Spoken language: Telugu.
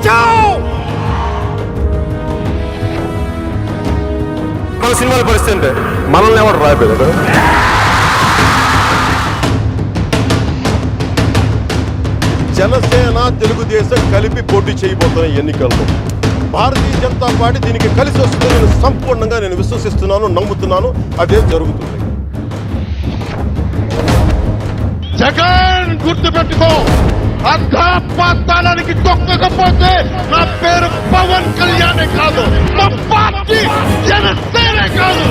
బచావ్. మన సినిమాల పరిస్థితి అంటే మనల్ని ఎవరు రాయలేదు. జనసేన తెలుగుదేశం కలిపి పోటీ చేయబోతున్న ఎన్నికల్లో భారతీయ జనతా పార్టీ దీనికి కలిసి వస్తుందని నేను సంపూర్ణంగా విశ్వసిస్తున్నాను, నమ్ముతున్నాను. అదే జరుగుతుంది. జగన్ గుర్తుపెట్టుకో, అర్ధపాతాళానికి తొక్కకపోతే నా పేరు పవన్ కళ్యాణే కాదు, నా పార్టీ జనసేనే కాదు.